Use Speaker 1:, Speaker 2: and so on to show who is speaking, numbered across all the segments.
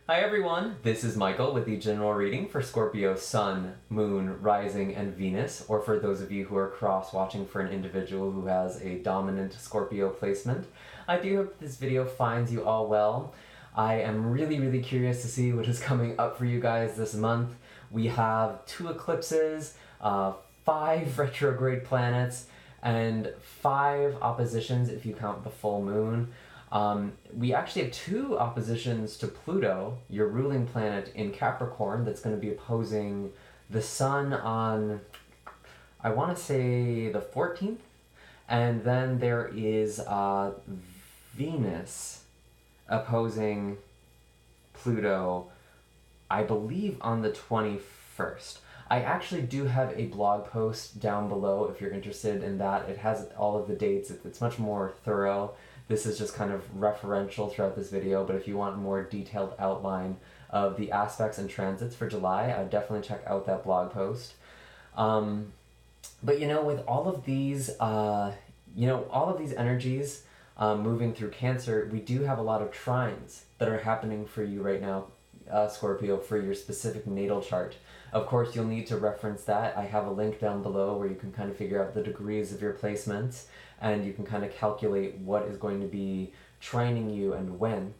Speaker 1: Hi everyone, this is Michael with the general reading for Scorpio Sun, Moon, Rising, and Venus, or for those of you who are cross-watching for an individual who has a dominant Scorpio placement. I do hope this video finds you all well. I am really curious to see what is coming up for you guys this month. We have 2 eclipses, 5 retrograde planets, and 5 oppositions if you count the full moon. We actually have 2 oppositions to Pluto, your ruling planet in Capricorn, that's going to be opposing the Sun on, I want to say, the 14th. And then there is Venus opposing Pluto, I believe, on the 21st. I actually do have a blog post down below if you're interested in that. It has all of the dates. It's much more thorough. This is just kind of referential throughout this video, but if you want a more detailed outline of the aspects and transits for July, I would definitely check out that blog post. But with all of these, all of these energies moving through Cancer, we do have a lot of trines that are happening for you right now, Scorpio, for your specific natal chart. Of course, you'll need to reference that. I have a link down below where you can kind of figure out the degrees of your placements, and you can kind of calculate what is going to be trining you and when.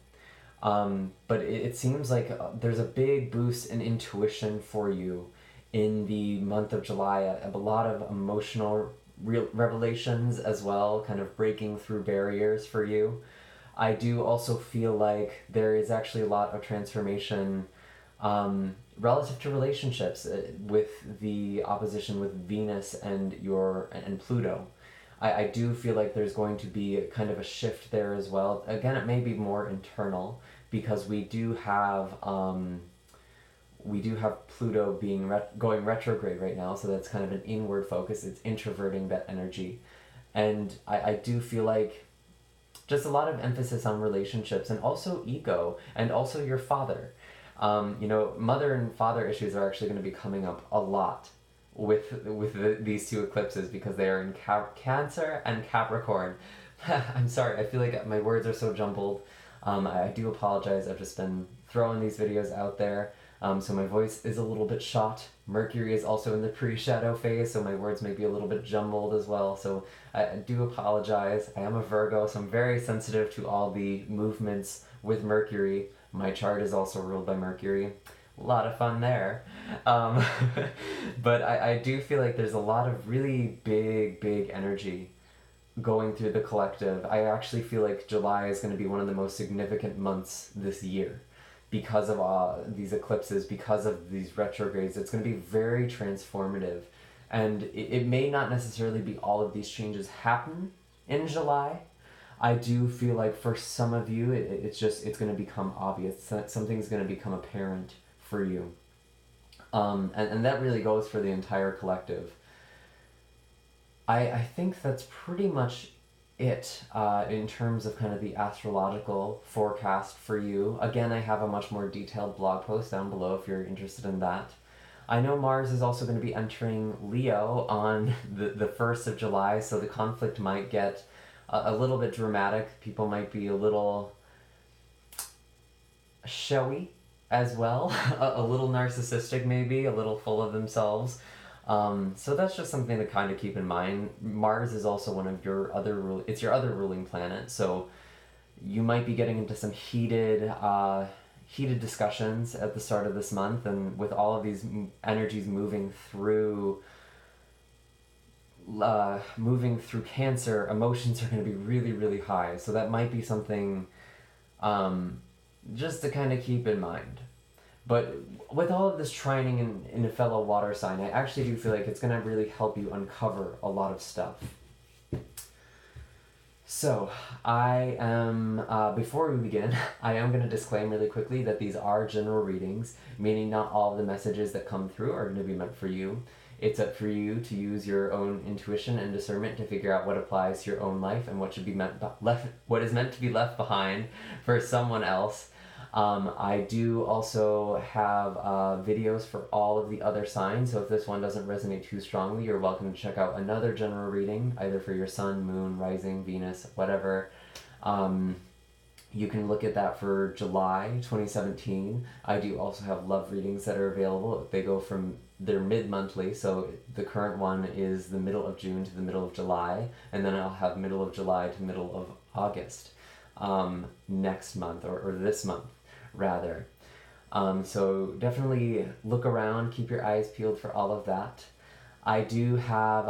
Speaker 1: But it seems like there's a big boost in intuition for you in the month of July. I have a lot of emotional revelations as well, kind of breaking through barriers for you. I do also feel like there is actually a lot of transformation relative to relationships with the opposition with Venus and Pluto. I do feel like there's going to be kind of a shift there as well. Again, it may be more internal because we do have Pluto being going retrograde right now, so that's kind of an inward focus. It's introverting that energy, and I do feel like just a lot of emphasis on relationships and also ego and also your father. Mother and father issues are actually going to be coming up a lot with these 2 eclipses because they are in Cancer and Capricorn. I'm sorry, I feel like my words are so jumbled. I do apologize. I've just been throwing these videos out there, so my voice is a little bit shot. Mercury is also in the pre-shadow phase, so my words may be a little bit jumbled as well, so I do apologize. I am a Virgo, so I'm very sensitive to all the movements with Mercury. My chart is also ruled by Mercury. A lot of fun there. But I do feel like there's a lot of really big energy going through the collective. I actually feel like July is going to be one of the most significant months this year because of these eclipses, because of these retrogrades. It's going to be very transformative. And it may not necessarily be all of these changes happen in July. I do feel like for some of you, it's going to become obvious. Something's going to become apparent for you. And that really goes for the entire collective. I think that's pretty much it in terms of kind of the astrological forecast for you. Again, I have a much more detailed blog post down below if you're interested in that. I know Mars is also going to be entering Leo on the 1st of July, so the conflict might get a little bit dramatic. People might be a little showy as well, a little narcissistic maybe, a little full of themselves. So that's just something to kind of keep in mind. Mars is also one of your other ruling planet, so you might be getting into some heated discussions at the start of this month, and with all of these energies moving through Cancer, emotions are going to be really high, so that might be something just to kind of keep in mind. But with all of this trining in a fellow water sign, I actually do feel like it's going to really help you uncover a lot of stuff. So, before we begin, I am going to disclaim really quickly that these are general readings, meaning not all of the messages that come through are going to be meant for you. It's up for you to use your own intuition and discernment to figure out what applies to your own life and what is meant to be left behind for someone else. I do also have videos for all of the other signs, so if this one doesn't resonate too strongly, you're welcome to check out another general reading, either for your Sun, Moon, Rising, Venus, whatever. You can look at that for July 2017. I do also have love readings that are available. They go from, they're mid-monthly, so the current one is the middle of June to the middle of July, and then I'll have middle of July to middle of August next month, or this month, rather. So definitely look around, keep your eyes peeled for all of that. I do have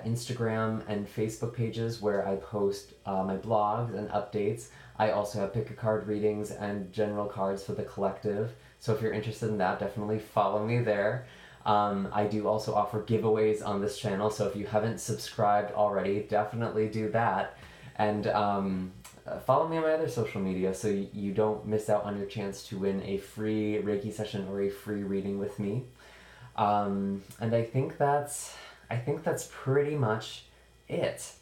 Speaker 1: Instagram and Facebook pages where I post my blogs and updates. I also have pick a card readings and general cards for the collective. So if you're interested in that, definitely follow me there. I do also offer giveaways on this channel, so if you haven't subscribed already, definitely do that. And follow me on my other social media so you don't miss out on your chance to win a free Reiki session or a free reading with me. And I think that's pretty much it.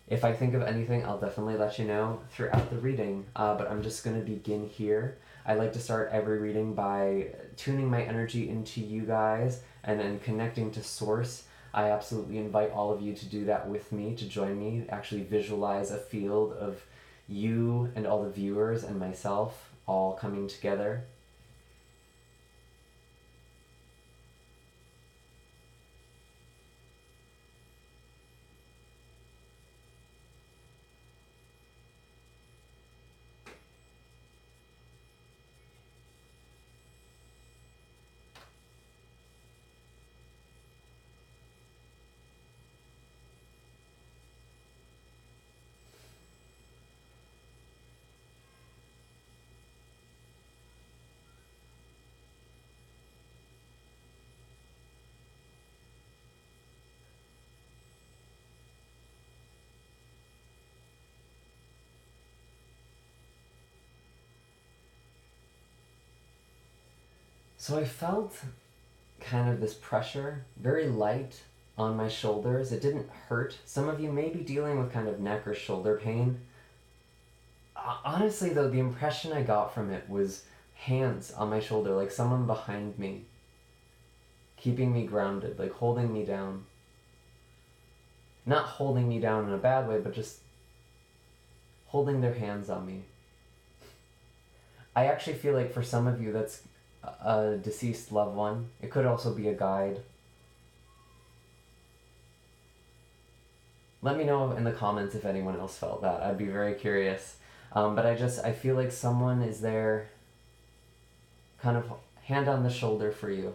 Speaker 1: If I think of anything, I'll definitely let you know throughout the reading, but I'm just going to begin here. I like to start every reading by tuning my energy into you guys and then connecting to source. I absolutely invite all of you to do that with me, to join me, actually visualize a field of you and all the viewers and myself all coming together. So I felt kind of this pressure, very light on my shoulders. It didn't hurt. Some of you may be dealing with kind of neck or shoulder pain. Honestly though, the impression I got from it was hands on my shoulder, like someone behind me, keeping me grounded, like holding me down. Not holding me down in a bad way, but just holding their hands on me. I actually feel like for some of you that's a deceased loved one. It could also be a guide. Let me know in the comments if anyone else felt that. I'd be very curious. But I feel like someone is there kind of hand on the shoulder for you.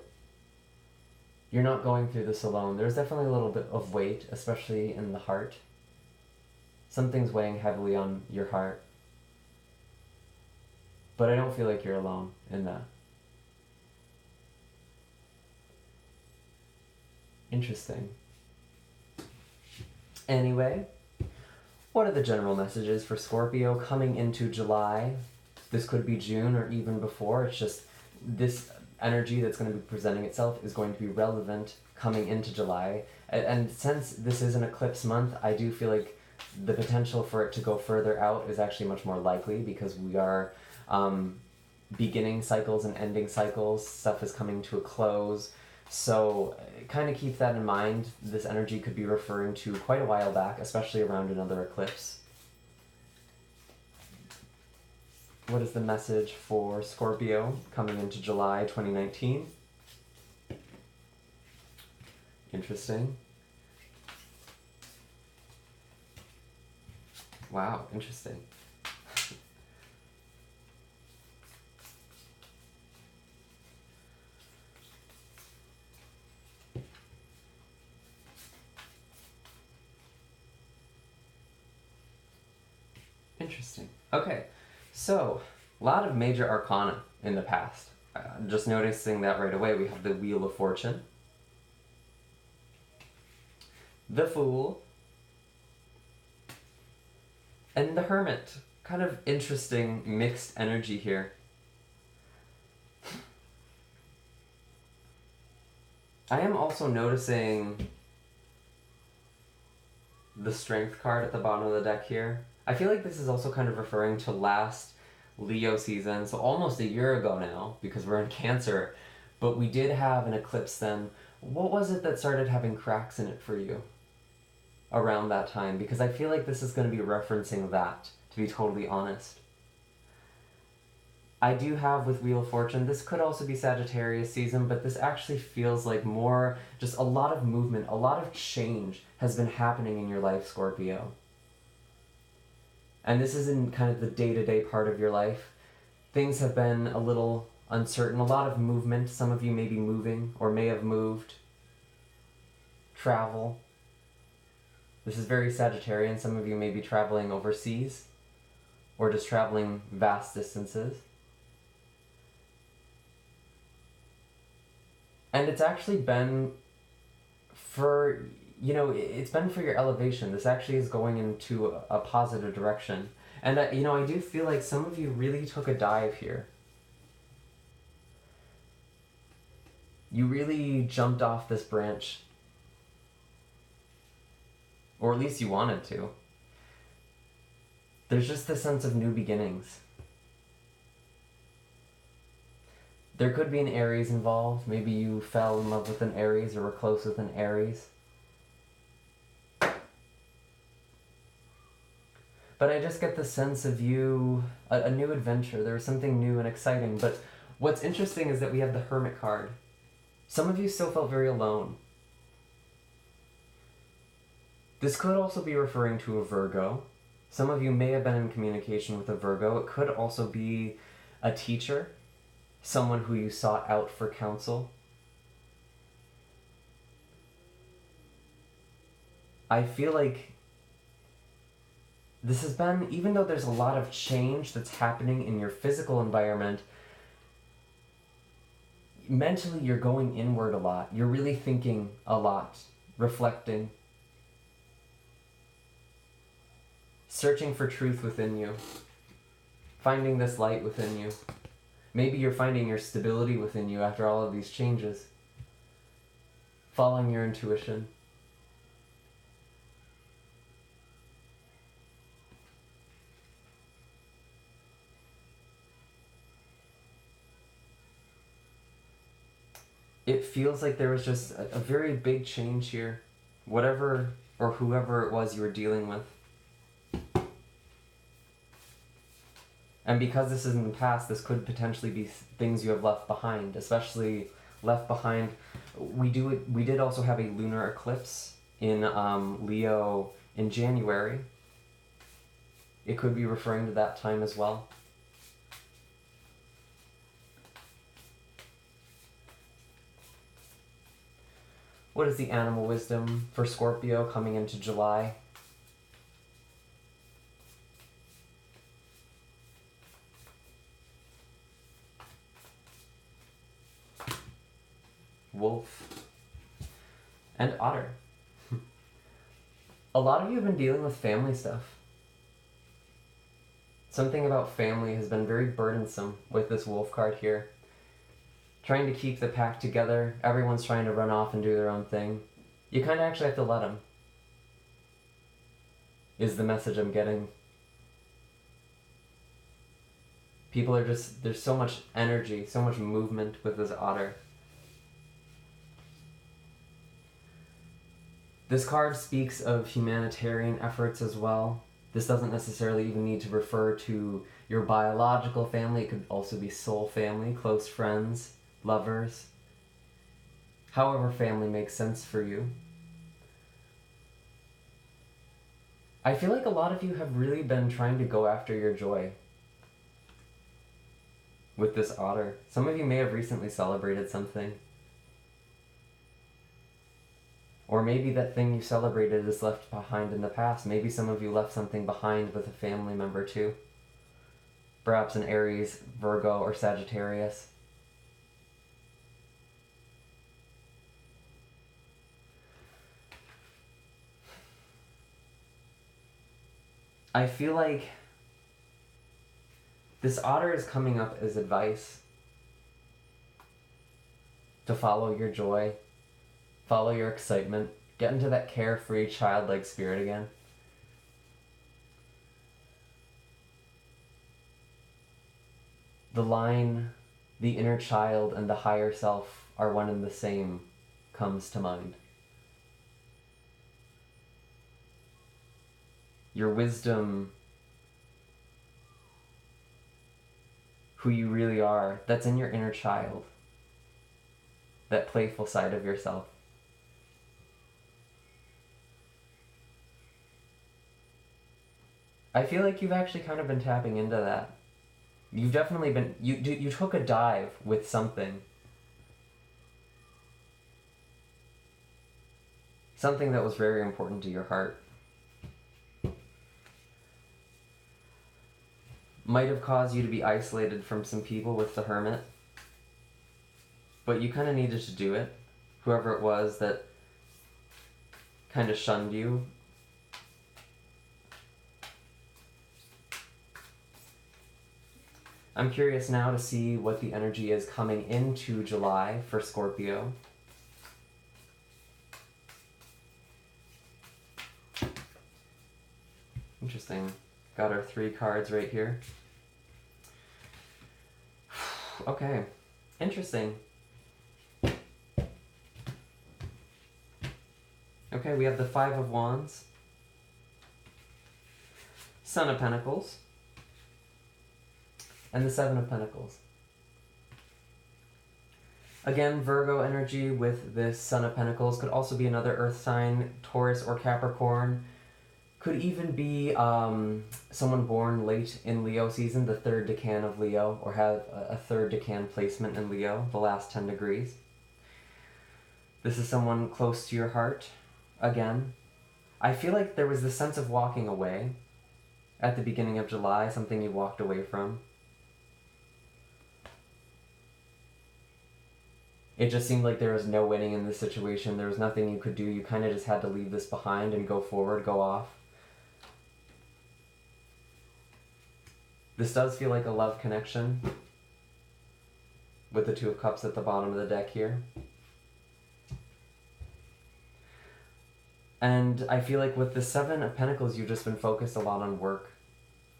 Speaker 1: You're not going through this alone. There's definitely a little bit of weight, especially in the heart. Something's weighing heavily on your heart. But I don't feel like you're alone in that. Interesting. Anyway, what are the general messages for Scorpio coming into July? This could be June or even before. It's just this energy that's going to be presenting itself is going to be relevant coming into July. And since this is an eclipse month, I do feel like the potential for it to go further out is actually much more likely because we are beginning cycles and ending cycles. Stuff is coming to a close. So kind of keep that in mind. This energy could be referring to quite a while back, especially around another eclipse. What is the message for Scorpio coming into July 2019? Interesting. Wow, interesting. Interesting. Okay, so a lot of major arcana in the past. Just noticing that right away, we have the Wheel of Fortune, the Fool, and the Hermit. Kind of interesting mixed energy here. I am also noticing the Strength card at the bottom of the deck here. I feel like this is also kind of referring to last Leo season, so almost a year ago now, because we're in Cancer, but we did have an eclipse then. What was it that started having cracks in it for you around that time? Because I feel like this is going to be referencing that, to be totally honest. I do have with Wheel of Fortune, this could also be Sagittarius season, but this actually feels like more just a lot of movement, a lot of change has been happening in your life, Scorpio. And this is in kind of the day-to-day part of your life. Things have been a little uncertain, a lot of movement. Some of you may be moving or may have moved. Travel. This is very Sagittarian. Some of you may be traveling overseas or just traveling vast distances. And it's actually been for, it's been for your elevation. This actually is going into a positive direction. And, I do feel like some of you really took a dive here. You really jumped off this branch. Or at least you wanted to. There's just this sense of new beginnings. There could be an Aries involved. Maybe you fell in love with an Aries or were close with an Aries. But I just get the sense of you, a new adventure. There was something new and exciting. But what's interesting is that we have the Hermit card. Some of you still felt very alone. This could also be referring to a Virgo. Some of you may have been in communication with a Virgo. It could also be a teacher, someone who you sought out for counsel. I feel like this has been, even though there's a lot of change that's happening in your physical environment, mentally you're going inward a lot. You're really thinking a lot, reflecting, searching for truth within you, finding this light within you. Maybe you're finding your stability within you after all of these changes, following your intuition. It feels like there was just a very big change here, whatever or whoever it was you were dealing with. And because this is in the past, this could potentially be things you have left behind, especially left behind. We did also have a lunar eclipse in Leo in January. It could be referring to that time as well. What is the animal wisdom for Scorpio coming into July? Wolf and otter. A lot of you have been dealing with family stuff. Something about family has been very burdensome with this wolf card here. Trying to keep the pack together. Everyone's trying to run off and do their own thing. You kind of actually have to let them. Is the message I'm getting. People are just, there's so much energy, so much movement with this otter. This card speaks of humanitarian efforts as well. This doesn't necessarily even need to refer to your biological family. It could also be soul family, close friends, lovers. However family makes sense for you. I feel like a lot of you have really been trying to go after your joy with this otter. Some of you may have recently celebrated something. Or maybe that thing you celebrated is left behind in the past. Maybe some of you left something behind with a family member too. Perhaps an Aries, Virgo, or Sagittarius. I feel like this otter is coming up as advice to follow your joy, follow your excitement, get into that carefree, childlike spirit again. The line, the inner child and the higher self are one and the same, comes to mind. Your wisdom, who you really are, that's in your inner child, that playful side of yourself. I feel like you've actually kind of been tapping into that. You've definitely been, you took a dive with something. Something that was very important to your heart. Might have caused you to be isolated from some people with the Hermit. But you kind of needed to do it. Whoever it was that kind of shunned you. I'm curious now to see what the energy is coming into July for Scorpio. Interesting. Got our 3 cards right here. Okay. Interesting. Okay, we have the 5 of Wands. Son of Pentacles. And the 7 of Pentacles. Again, Virgo energy with this Son of Pentacles. Could also be another earth sign, Taurus or Capricorn. Could even be someone born late in Leo season, the 3rd decan of Leo, or have a 3rd decan placement in Leo, the last 10 degrees. This is someone close to your heart. Again, I feel like there was this sense of walking away at the beginning of July, something you walked away from. It just seemed like there was no winning in this situation. There was nothing you could do. You kind of just had to leave this behind and go forward, go off. This does feel like a love connection with the 2 of Cups at the bottom of the deck here. And I feel like with the 7 of Pentacles, you've just been focused a lot on work.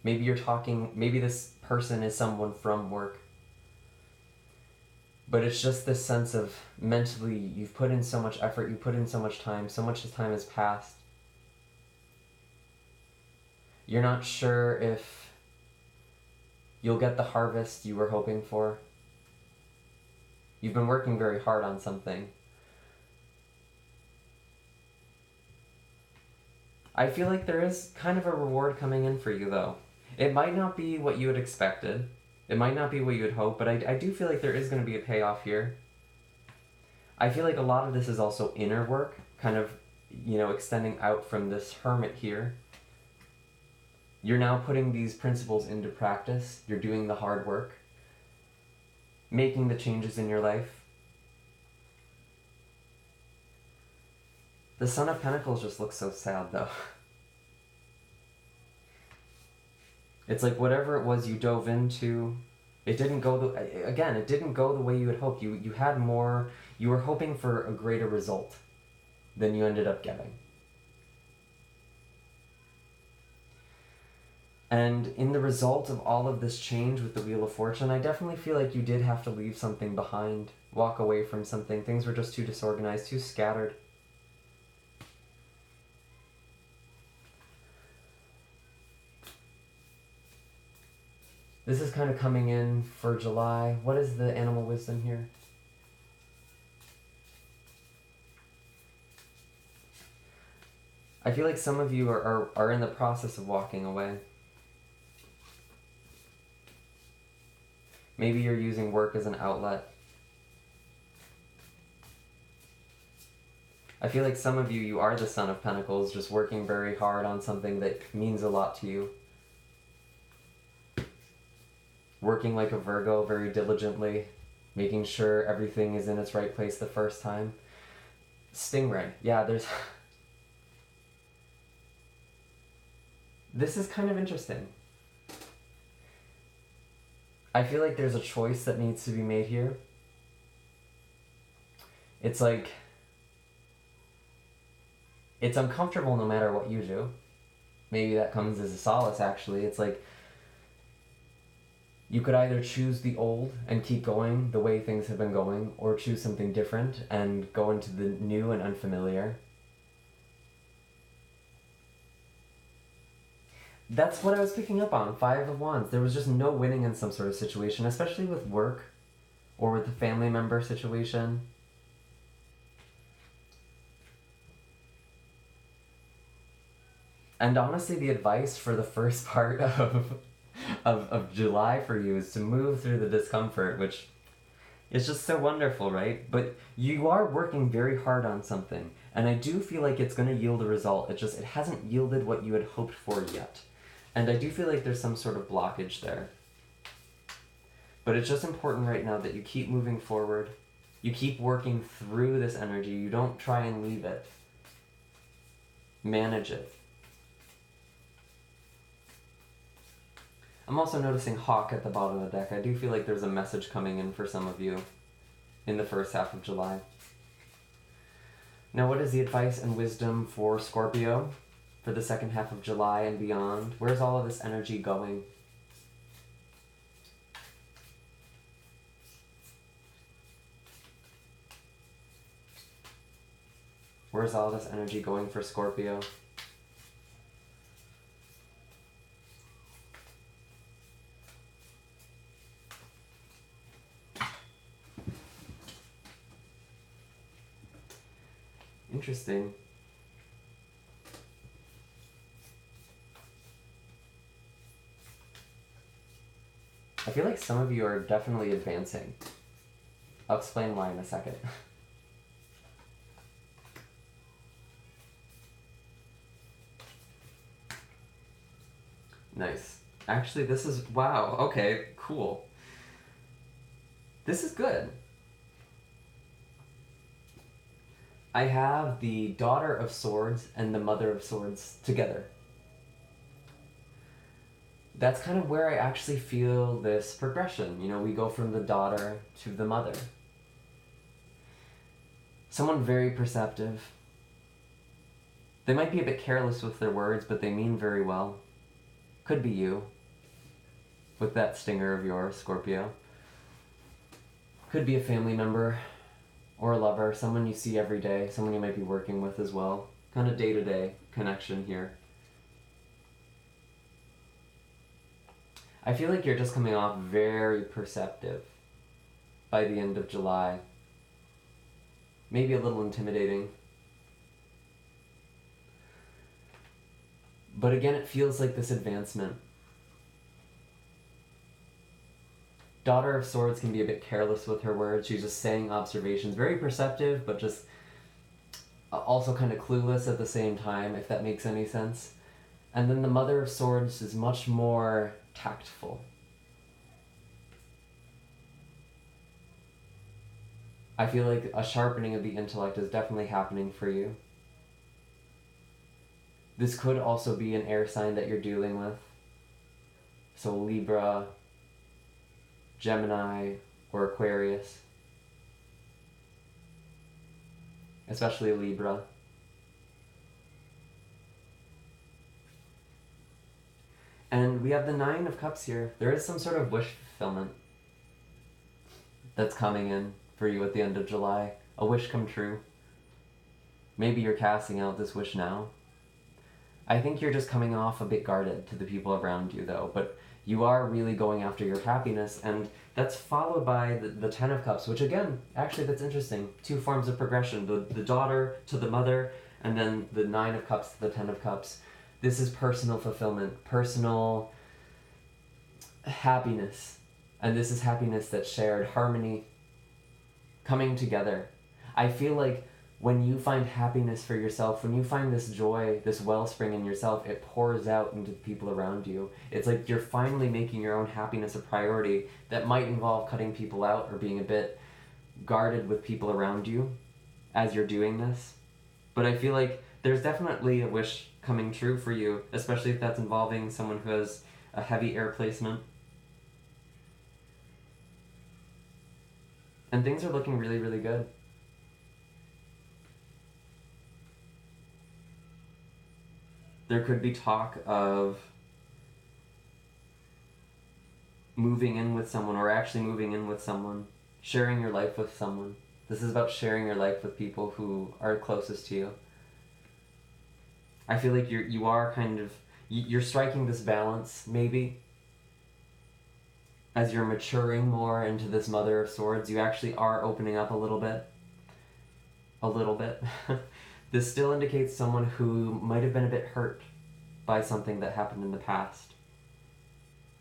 Speaker 1: Maybe you're talking, maybe this person is someone from work. But it's just this sense of mentally, you've put in so much effort, you put in so much time has passed. You're not sure if you'll get the harvest you were hoping for. You've been working very hard on something. I feel like there is kind of a reward coming in for you, though. It might not be what you had expected. It might not be what you had hoped, but I do feel like there is going to be a payoff here. I feel like a lot of this is also inner work, kind of, extending out from this Hermit here. You're now putting these principles into practice. You're doing the hard work, making the changes in your life. The Son of Pentacles just looks so sad, though. It's like whatever it was you dove into, it didn't go the way you had hoped. You had more, you were hoping for a greater result than you ended up getting. And in the result of all of this change with the Wheel of Fortune, I definitely feel like you did have to leave something behind, walk away from something. Things were just too disorganized, too scattered. This is kind of coming in for July. What is the animal wisdom here? I feel like some of you are in the process of walking away. Maybe you're using work as an outlet. I feel like some of you are the Son of Pentacles, just working very hard on something that means a lot to you. Working like a Virgo very diligently, making sure everything is in its right place the first time. Stingray. Yeah, this is kind of interesting. I feel like there's a choice that needs to be made here. It's like, it's uncomfortable no matter what you do. Maybe that comes as a solace, actually. It's like, you could either choose the old and keep going the way things have been going, or choose something different and go into the new and unfamiliar. That's what I was picking up on. 5 of Wands. There was just no winning in some sort of situation, especially with work or with a family member situation. And honestly, the advice for the first part of July for you is to move through the discomfort, which is just so wonderful, right? But you are working very hard on something, and I do feel like it's going to yield a result. It hasn't yielded what you had hoped for yet. And I do feel like there's some sort of blockage there. But it's just important right now that you keep moving forward. You keep working through this energy. You don't try and leave it. Manage it. I'm also noticing Hawk at the bottom of the deck. I do feel like there's a message coming in for some of you in the first half of July. Now, what is the advice and wisdom for Scorpio for the second half of July and beyond? Where's all of this energy going? Where's all this energy going for Scorpio? Interesting. I feel like some of you are definitely advancing. I'll explain why in a second. Nice. Actually, this is... Wow, okay, cool. This is good. I have the Daughter of Swords and the Mother of Swords together. That's kind of where I actually feel this progression. You know, we go from the daughter to the mother. Someone very perceptive. They might be a bit careless with their words, but they mean very well. Could be you, with that stinger of yours, Scorpio. Could be a family member or a lover, someone you see every day, someone you might be working with as well. Kind of day-to-day connection here. I feel like you're just coming off very perceptive by the end of July. Maybe a little intimidating. But again, it feels like this advancement. Daughter of Swords can be a bit careless with her words. She's just saying observations. Very perceptive, but just also kind of clueless at the same time, if that makes any sense. And then the Mother of Swords is much more tactful. I feel like a sharpening of the intellect is definitely happening for you. This could also be an air sign that you're dealing with. So Libra, Gemini, or Aquarius. Especially Libra. And we have the Nine of Cups here. There is some sort of wish fulfillment that's coming in for you at the end of July. A wish come true. Maybe you're casting out this wish now. I think you're just coming off a bit guarded to the people around you, though. But you are really going after your happiness, and that's followed by the Ten of Cups, which again, actually that's interesting. 2 forms of progression, the daughter to the mother, and then the Nine of Cups to the Ten of Cups. This is personal fulfillment, personal happiness. And this is happiness that's shared, harmony, coming together. I feel like when you find happiness for yourself, when you find this joy, this wellspring in yourself, it pours out into the people around you. It's like you're finally making your own happiness a priority. That might involve cutting people out or being a bit guarded with people around you as you're doing this. But I feel like there's definitely a wish coming true for you, especially if that's involving someone who has a heavy air placement. And things are looking really, really good. There could be talk of moving in with someone, or actually moving in with someone, sharing your life with someone. This is about sharing your life with people who are closest to you. I feel like you are kind of, You're striking this balance, maybe. As you're maturing more into this Mother of Swords, you actually are opening up a little bit. A little bit. This still indicates someone who might have been a bit hurt by something that happened in the past.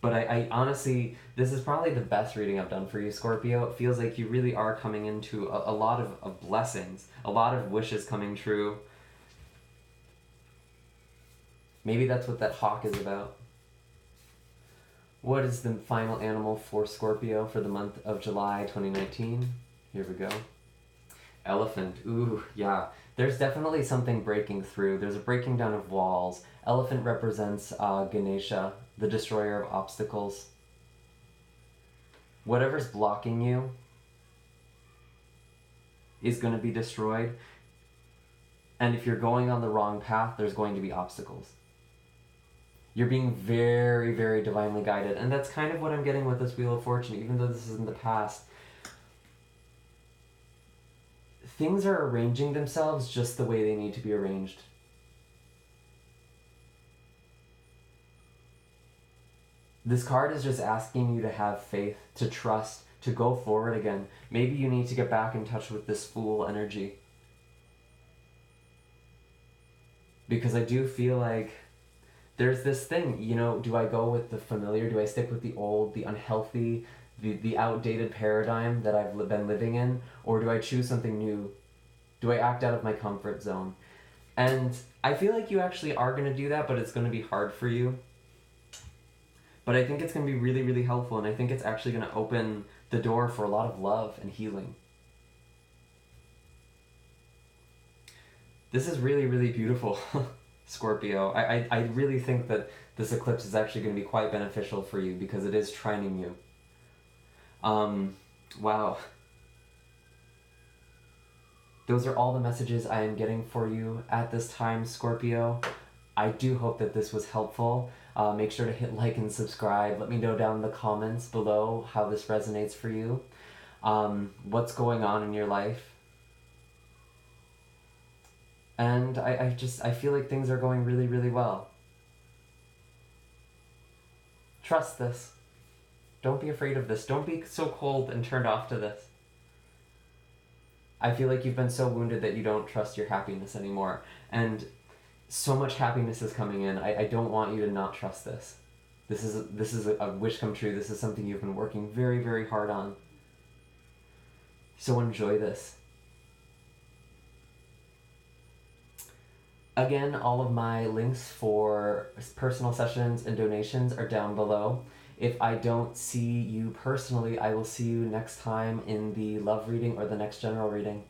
Speaker 1: But I honestly, this is probably the best reading I've done for you, Scorpio. It feels like you really are coming into a lot of blessings, a lot of wishes coming true. Maybe that's what that hawk is about. What is the final animal for Scorpio for the month of July 2019? Here we go. Elephant. Ooh, yeah. There's definitely something breaking through. There's a breaking down of walls. Elephant represents Ganesha, the destroyer of obstacles. Whatever's blocking you is going to be destroyed. And if you're going on the wrong path, there's going to be obstacles. You're being very, very divinely guided. And that's kind of what I'm getting with this Wheel of Fortune, even though this is in the past. Things are arranging themselves just the way they need to be arranged. This card is just asking you to have faith, to trust, to go forward again. Maybe you need to get back in touch with this Fool energy. Because I do feel like there's this thing, you know, do I go with the familiar? Do I stick with the old, the unhealthy, the outdated paradigm that I've been living in? Or do I choose something new? Do I act out of my comfort zone? And I feel like you actually are going to do that, but it's going to be hard for you. But I think it's going to be really, really helpful, and I think it's actually going to open the door for a lot of love and healing. This is really, really beautiful, Scorpio. I really think that this eclipse is actually going to be quite beneficial for you because it is trining you. Wow. Those are all the messages I am getting for you at this time, Scorpio. I do hope that this was helpful. Make sure to hit like and subscribe. Let me know down in the comments below how this resonates for you. What's going on in your life. And I feel like things are going really, really well. Trust this. Don't be afraid of this. Don't be so cold and turned off to this. I feel like you've been so wounded that you don't trust your happiness anymore. And so much happiness is coming in. I don't want you to not trust this. This is a wish come true. This is something you've been working very, very hard on. So enjoy this. Again, all of my links for personal sessions and donations are down below. If I don't see you personally, I will see you next time in the love reading or the next general reading.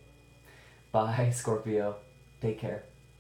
Speaker 1: Bye, Scorpio. Take care.